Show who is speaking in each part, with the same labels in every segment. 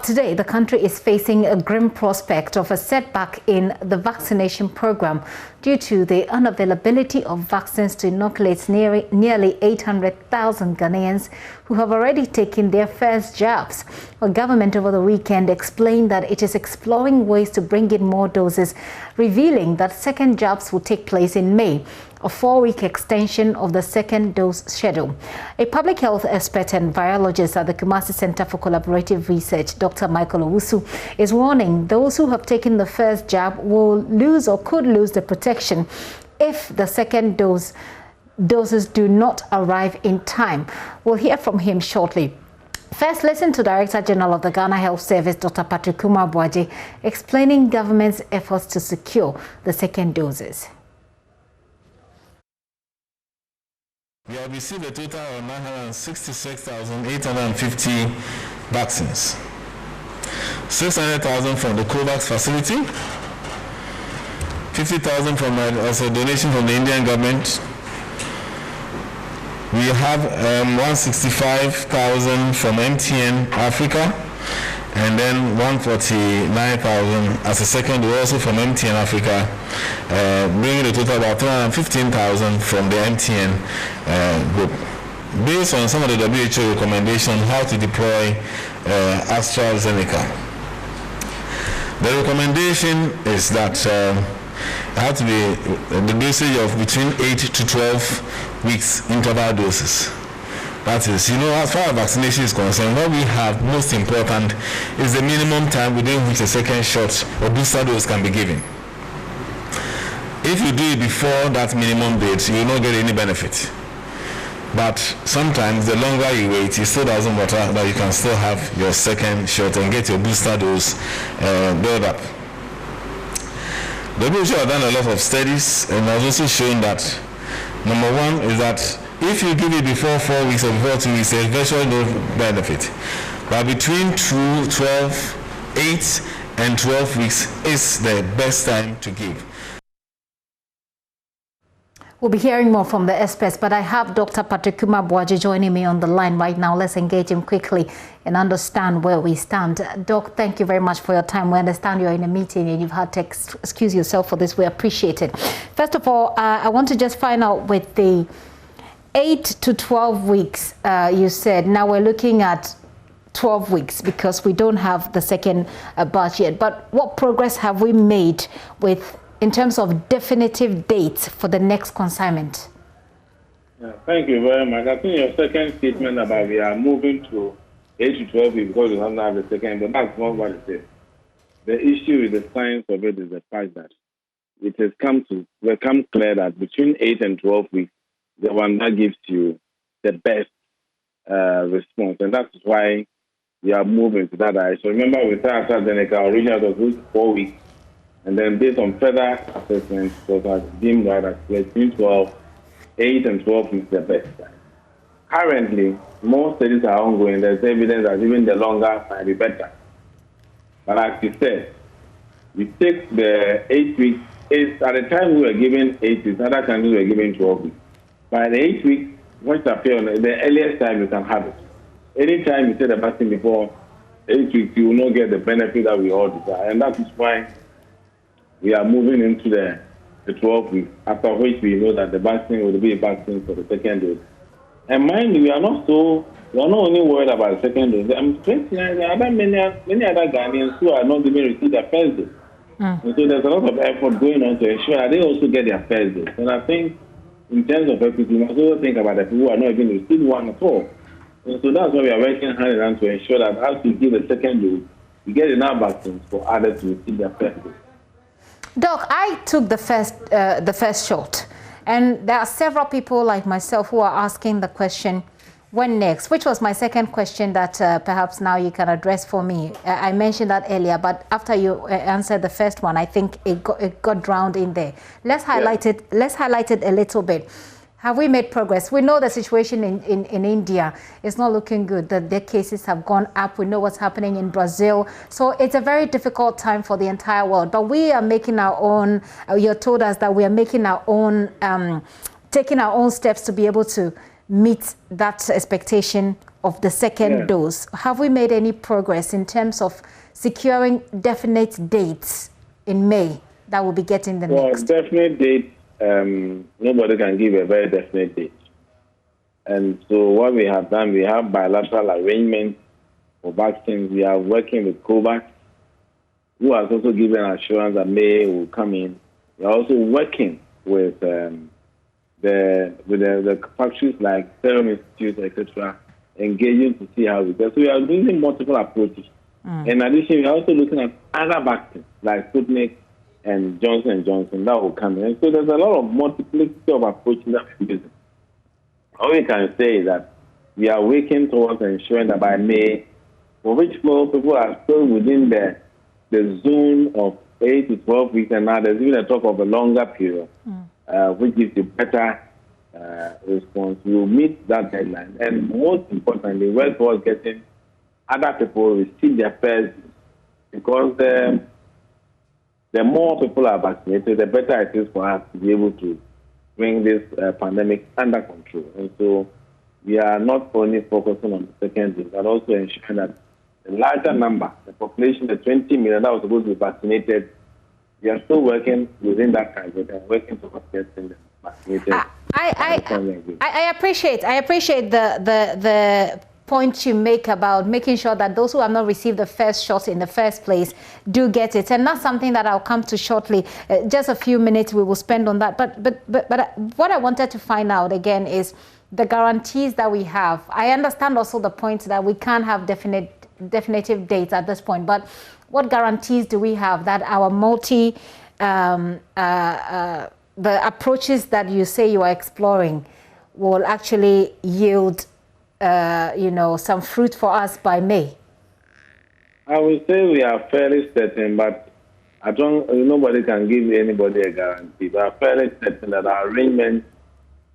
Speaker 1: But today, the country is facing a grim prospect of a setback in the vaccination program due to the unavailability of vaccines to inoculate nearly 800,000 Ghanaians who have already taken their first jabs. The government over the weekend explained that it is exploring ways to bring in more doses, revealing that second jabs will take place in May, a 4-week extension of the second dose schedule. A public health expert and virologist at the Kumasi Center for Collaborative Research, Dr. Michael Owusu, is warning those who have taken the first jab will lose or could lose the protection if the second doses do not arrive in time. We'll hear from him shortly. First, listen to Director General of the Ghana Health Service, Dr. Patrick Kumar-Boaji, explaining government's efforts to secure the second doses.
Speaker 2: We have received a total of 966,850 vaccines. 600,000 from the COVAX facility, 50,000 from as a donation from the Indian government. We have 165,000 from MTN Africa, and then 149,000 as a second dose also from MTN Africa, bringing the total about 315,000 from the MTN group. Based on some of the WHO recommendations how to deploy AstraZeneca, the recommendation is that it has to be the dosage of between 8 to 12 weeks interval doses. That is, as far as vaccination is concerned, what we have most important is the minimum time within which a second shot or booster dose can be given. If you do it before that minimum date, you will not get any benefit. But sometimes the longer you wait, it still doesn't matter that you can still have your second shot and get your booster dose build up. The WHO have done a lot of studies and has also shown that number one is that if you give it before 4 weeks or before 2 weeks, there's virtually no benefit. But between 8 and 12 weeks is the best time to give.
Speaker 1: We'll be hearing more from the experts, but I have Dr. Patrick Kumar-Boaji joining me on the line right now. Let's engage him quickly and understand where we stand. Doc, thank you very much for your time. We understand you're in a meeting and you've had to excuse yourself for this. We appreciate it. First of all, I want to just find out with the 8 to 12 weeks, you said. Now we're looking at 12 weeks because we don't have the second batch yet. But what progress have we made in terms of definitive dates for the next consignment?
Speaker 3: Yeah, thank you very much. I think your second statement about we are moving to 8 to 12 weeks because we don't have the second, but that's not what it is. The issue with the science of it is the fact that it has become clear that between 8 and 12 weeks, the one that gives you the best response. And that's why we are moving to that direction. Remember, with AstraZeneca, originally it was 4 weeks. And then based on further assessments, it was deemed that between 8 and 12 weeks is the best time. Currently, most studies are ongoing. There's evidence that even the longer might be better. But as you said, we take the 8 weeks. At the time we were given 8 weeks, other countries were given 12 weeks. By the 8 weeks, once you appear on the earliest time you can have it. Anytime you take the vaccine before 8 weeks, you will not get the benefit that we all desire. And that is why we are moving into the 12 weeks, after which we know that the vaccine will be a vaccine for the second dose. And mind you, we are not only worried about the second dose. I'm 29, there are many other Ghanaians who are not even received their first dose. And so there's a lot of effort going on to ensure that they also get their first dose. And I think in terms of equity, we must also think about the people who are not even received one at all. And so that's why we are working hand in hand to ensure that as we give the second dose, we get enough vaccines for others to receive their first dose.
Speaker 1: Doc, I took the first shot, and there are several people like myself who are asking the question, when next? Which was my second question that perhaps now you can address for me. I mentioned that earlier, but after you answered the first one, I think it got drowned in there. Let's highlight it. Let's highlight it a little bit. Have we made progress? We know the situation in India is not looking good. Their cases have gone up. We know what's happening in Brazil. So it's a very difficult time for the entire world. But we are making our own, you told us that we are making our own, taking our own steps to be able to meet that expectation of the second dose. Have we made any progress in terms of securing definite dates in May that will be getting the next?
Speaker 3: Definite date, nobody can give a very definite date. And so what we have done, we have bilateral arrangements for vaccines. We are working with COVAX, who has also given assurance that May will come in. We are also working with the factories like Serum Institute, etc., engaging to see how we go. So we are using multiple approaches. In addition, we are also looking at other vaccines like Sputnik and Johnson & Johnson that will come in. And so there's a lot of multiplicity of approaches that we're using. All we can say is that we are working towards ensuring that by May, for which most people are still within the zone of 8 to 12 weeks, and now there's even a talk of a longer period, which gives you better response. We will meet that deadline. And most importantly, work towards getting other people receive their first, because the more people are vaccinated, the better it is for us to be able to bring this pandemic under control. And so we are not only focusing on the second dose, but also ensuring that the larger number, the population, the 20 million that was supposed to be vaccinated, we are still working within that target and working towards getting them vaccinated.
Speaker 1: I appreciate the point you make about making sure that those who have not received the first shot in the first place do get it, and that's something that I'll come to shortly. Just a few minutes we will spend on that. But what I wanted to find out again is the guarantees that we have. I understand also the point that we can't have definitive dates at this point, but what guarantees do we have that our the approaches that you say you are exploring will actually yield some fruit for us by May?
Speaker 3: I would say we are fairly certain, but nobody can give anybody a guarantee. We are fairly certain that our arrangements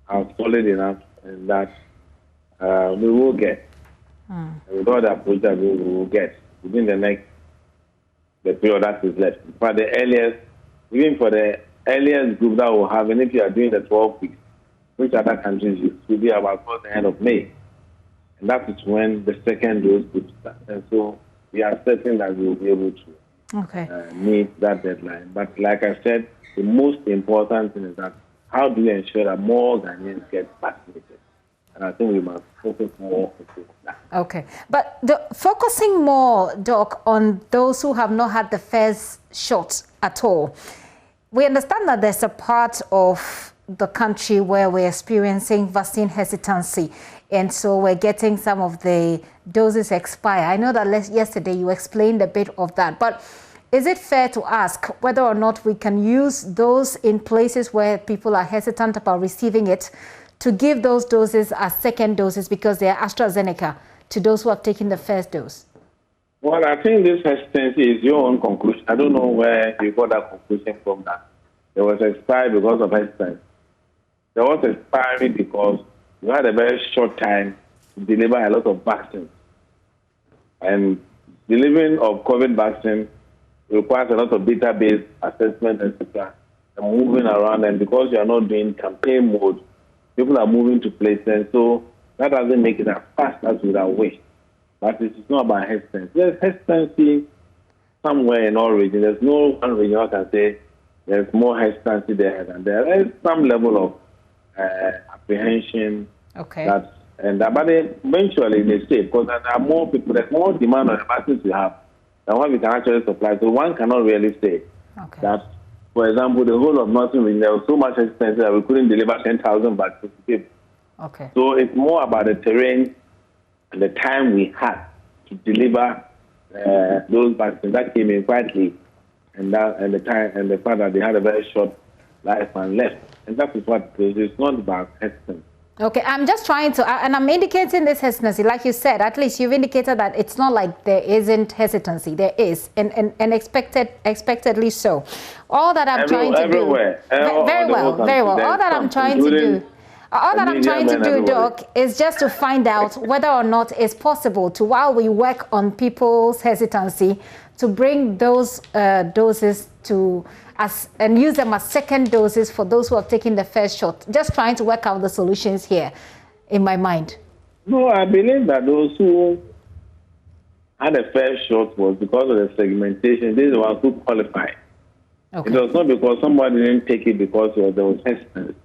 Speaker 3: are solid enough and that we will get. With all the approach that we will get within the period that is left. For the earliest, even for the earliest group that will have, and if you are doing the 12 weeks, which other countries use, will be about towards the end of May. And that is when the second dose could start. And so we are certain that we will be able to meet that deadline. But like I said, the most important thing is that how do we ensure that more Ghanaians get vaccinated? And I think we must focus more on that.
Speaker 1: Okay. But focusing more, Doc, on those who have not had the first shot at all, we understand that there's a part of the country where we're experiencing vaccine hesitancy. And so we're getting some of the doses expire. I know that yesterday you explained a bit of that, but is it fair to ask whether or not we can use those in places where people are hesitant about receiving it to give those doses as second doses because they are AstraZeneca to those who have taken the first dose?
Speaker 3: Well, I think this hesitancy is your own conclusion. I don't know where you got that conclusion from that. There was expiry because of hesitancy. There was expiry because you had a very short time to deliver a lot of vaccines. And delivering of COVID vaccine requires a lot of database assessment, etc. And moving around. And because you are not doing campaign mode, people are moving to places. So that doesn't make it as fast as we would wish. But it is not about hesitancy. There's hesitancy somewhere in all regions. There's no one region I can say there's more hesitancy there than there. There is some level of apprehension.
Speaker 1: Okay.
Speaker 3: But eventually they say, because there are more people, there's more demand on the vaccines we have than what we can actually supply. So one cannot really say that, for example, the whole of Northern region, there was so much hesitancy that we couldn't deliver 10,000 vaccines to people.
Speaker 1: Okay.
Speaker 3: So it's more about the terrain and the time we had to deliver those vaccines that came in quite late, and the time and the fact that they had a very short lifespan left. And that is what it is. It's not about hesitancy.
Speaker 1: Okay, I'm just trying to, and I'm indicating this hesitancy. Like you said, at least you've indicated that it's not like there isn't hesitancy. There is, and expectedly so. All that I'm trying to do, very well. All that I'm trying to do, Doc, is just to find out whether or not it's possible to, while we work on people's hesitancy, to bring those doses to us and use them as second doses for those who have taken the first shot. Just trying to work out the solutions here in my mind.
Speaker 3: No, I believe that those who had a fair shot was because of the segmentation. These are the ones who qualified.
Speaker 1: Okay.
Speaker 3: It was not because somebody didn't take it because there was hesitancy.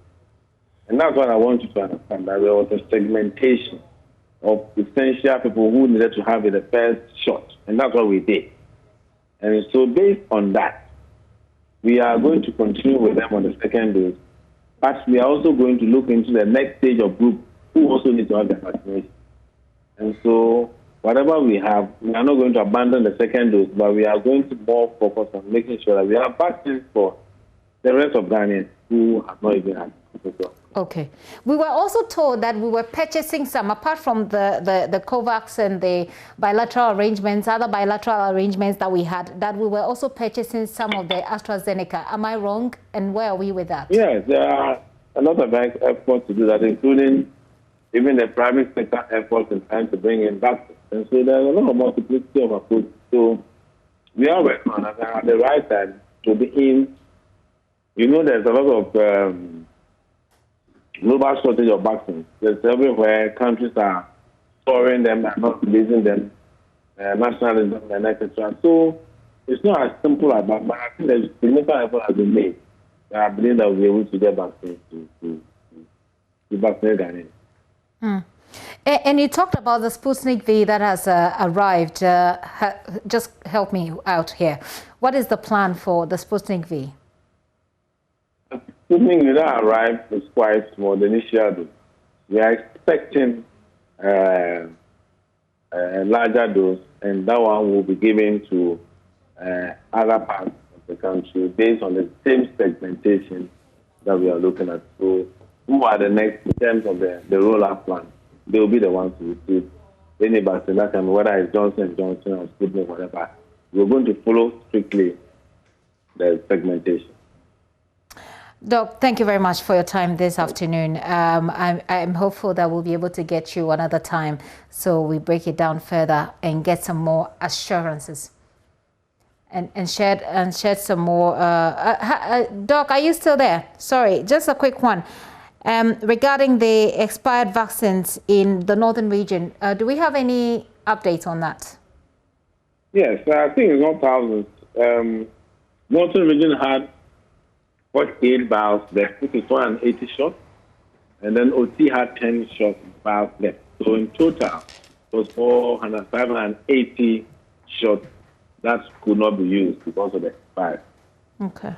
Speaker 3: And that's what I want you to understand, that there was a segmentation of essential people who needed to have it the first shot. And that's what we did. And so based on that, we are going to continue with them on the second dose. But we are also going to look into the next stage of group who also need to have the vaccination. And so whatever we have, we are not going to abandon the second dose, but we are going to more focus on making sure that we have vaccines for the rest of Ghanaians who have not even had it.
Speaker 1: Okay. We were also told that we were purchasing some, apart from the COVAX and the bilateral arrangements, other bilateral arrangements that we had, that we were also purchasing some of the AstraZeneca. Am I wrong? And where are we with that?
Speaker 3: Yes, there are a lot of efforts to do that, including even the private sector efforts in trying to bring in vaccines. And so there's a lot of multiplicity of approaches. So we are working on it at the right time to be in. You know, there's a lot of global shortage of vaccines. There's everywhere countries are storing them and not releasing them, nationalism and etc. So it's not as simple as that, but I think there's significant effort has been made. I believe that we'll be able to get vaccines to vaccinate Ghanaians.
Speaker 1: And you talked about the Sputnik V that has arrived. Just help me out here. What is the plan for the Sputnik V?
Speaker 3: Sputnik V that arrived is quite small, the initial dose. We are expecting a larger dose, and that one will be given to other parts of the country based on the same segmentation that we are looking at. So who are the next in terms of the rollout plan? They will be the ones to receive any vaccine, that time, whether it's Johnson & Johnson or Sputnik, whatever. We're going to follow strictly the segmentation.
Speaker 1: Doc, thank you very much for your time this afternoon. I'm hopeful that we'll be able to get you another time so we break it down further and get some more assurances and shared some more. Doc, are you still there? Sorry, just a quick one. Regarding the expired vaccines in the northern region, do we have any updates on that?
Speaker 3: Yes, I think it's not thousands. Northern region had 48 vials left, which is 180 shots, and then OT had 10 vials left. So in total, it was 580 shots that could not be used because of the expiry.
Speaker 1: Okay.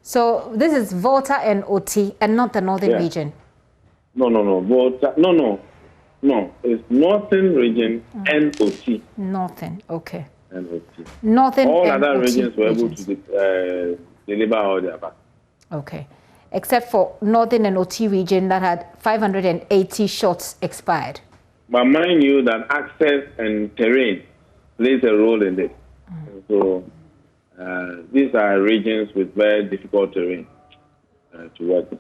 Speaker 1: So this is Volta and OT and not the northern region?
Speaker 3: No. Volta, no. It's northern region and OT.
Speaker 1: Northern, okay.
Speaker 3: And OT.
Speaker 1: Northern
Speaker 3: all
Speaker 1: and
Speaker 3: other
Speaker 1: OT
Speaker 3: regions were able to deliver all their vaccines.
Speaker 1: Okay. Except for northern and OT region that had 580 shots expired.
Speaker 3: But mind you that access and terrain plays a role in this. So these are regions with very difficult terrain to work with.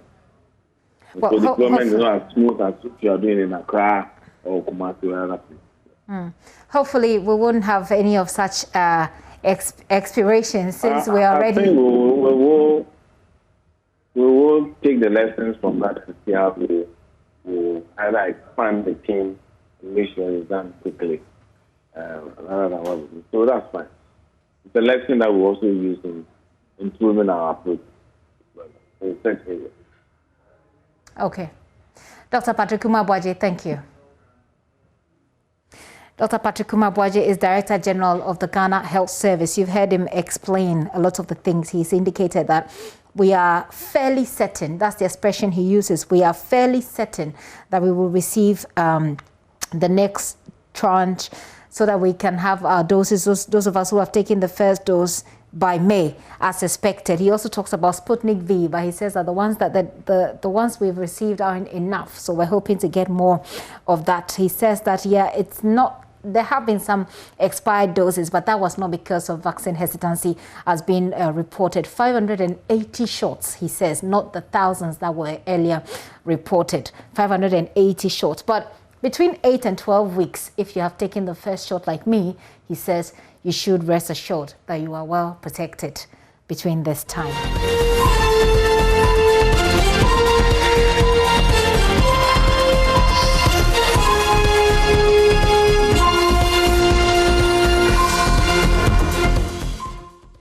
Speaker 1: Well,
Speaker 3: so deployment is not as smooth as if you are doing in Accra or Kumasi or other places.
Speaker 1: Hopefully we won't have any of such expirations since we are ready.
Speaker 3: I think we will take the lessons from that and see how we will either expand the team and make sure it's done quickly. Rather than what we do. So that's fine. It's a lesson that we also use in improving our approach.
Speaker 1: Okay. Dr. Patrick Kumabwaje, thank you. Dr. Patrick Kumabwaje is Director General of the Ghana Health Service. You've heard him explain a lot of the things. He's indicated that we are fairly certain, that's the expression he uses, we are fairly certain that we will receive the next tranche so that we can have our doses, those of us who have taken the first dose by May, as expected. He also talks about Sputnik V, but he says that the ones that the ones we've received aren't enough, so we're hoping to get more of that. He says that, yeah, it's not, there have been some expired doses, but that was not because of vaccine hesitancy as being reported. 580 shots, he says, not the thousands that were earlier reported. 580 shots. But between 8 and 12 weeks, if you have taken the first shot like me, he says, you should rest assured that you are well protected between this time.